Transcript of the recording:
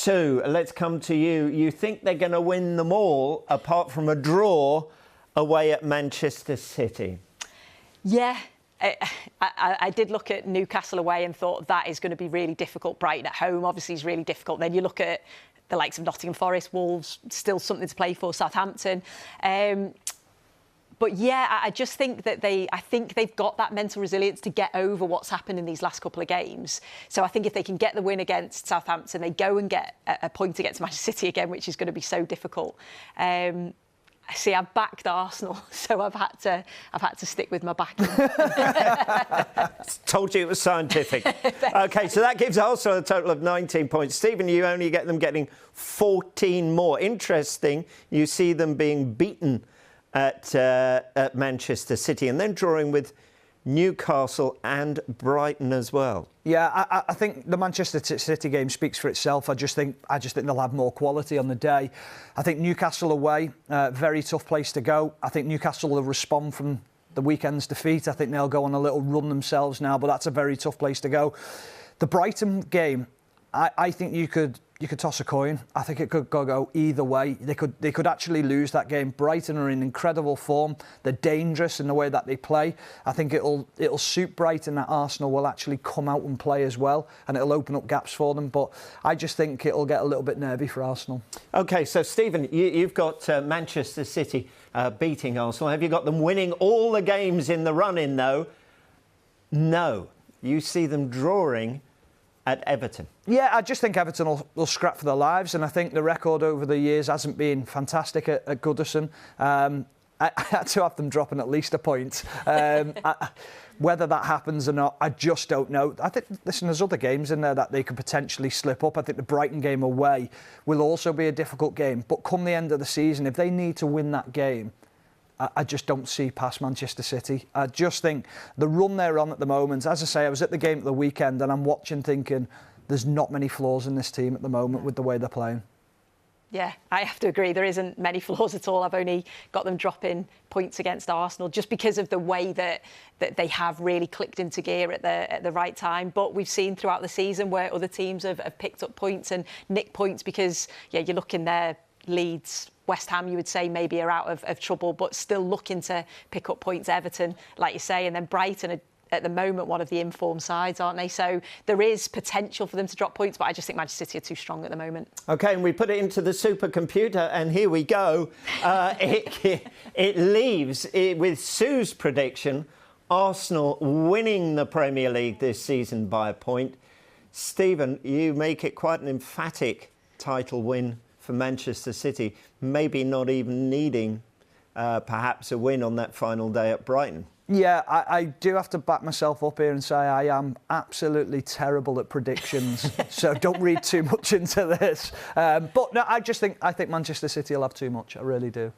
Sue, let's come to you. You think they're going to win them all, apart from a draw away at Manchester City? Yeah. I did look at Newcastle away and thought that is going to be really difficult. Brighton at home, obviously, is really difficult. Then you look at the likes of Nottingham Forest, Wolves, still something to play for, Southampton. But yeah, I just think that I think they've got that mental resilience to get over what's happened in these last couple of games. So I think if they can get the win against Southampton, they go and get a point against Manchester City again, which is going to be so difficult. See, I've backed Arsenal, so I've had to stick with my backing. Told you it was scientific. OK, so that gives Arsenal a total of 19 points. Stephen, you only get them getting 14 more. Interesting, you see them being beaten at Manchester City and then drawing with Newcastle and Brighton as well. Yeah, I think the Manchester City game speaks for itself. I just think they'll have more quality on the day. I think Newcastle away, very tough place to go. I think Newcastle will respond from the weekend's defeat. I think they'll go on a little run themselves now, but that's a very tough place to go. The Brighton game, I think you could toss a coin. I think it could go either way. They could actually lose that game. Brighton are in incredible form. They're dangerous in the way that they play. I think it'll suit Brighton that Arsenal will actually come out and play as well, and it'll open up gaps for them. But I just think it'll get a little bit nervy for Arsenal. OK, so Stephen, you've got Manchester City beating Arsenal. Have you got them winning all the games in the run-in, though? No. You see them drawing at Everton. Yeah, I just think Everton will scrap for their lives, and I think the record over the years hasn't been fantastic at Goodison. I had to have them dropping at least a point. Whether that happens or not, I just don't know. I think, listen, there's other games in there that they could potentially slip up. I think the Brighton game away will also be a difficult game. But come the end of the season, if they need to win that game, I just don't see past Manchester City. I just think the run they're on at the moment, as I say, I was at the game at the weekend and I'm watching thinking there's not many flaws in this team at the moment with the way they're playing. Yeah, I have to agree. There isn't many flaws at all. I've only got them dropping points against Arsenal just because of the way that they have really clicked into gear at the right time. But we've seen throughout the season where other teams have picked up points and nicked points because, yeah, you're looking there, Leeds, West Ham, you would say, maybe are out of trouble, but still looking to pick up points. Everton, like you say, and then Brighton are, at the moment, one of the informed sides, aren't they? So there is potential for them to drop points, but I just think Manchester City are too strong at the moment. OK, and we put it into the supercomputer, and here we go. It leaves, with Sue's prediction, Arsenal winning the Premier League this season by a point. Stephen, you make it quite an emphatic title win for Manchester City, maybe not even needing perhaps a win on that final day at Brighton. Yeah, I do have to back myself up here and say I am absolutely terrible at predictions, so don't read too much into this. But no, I think Manchester City will have too much. I really do.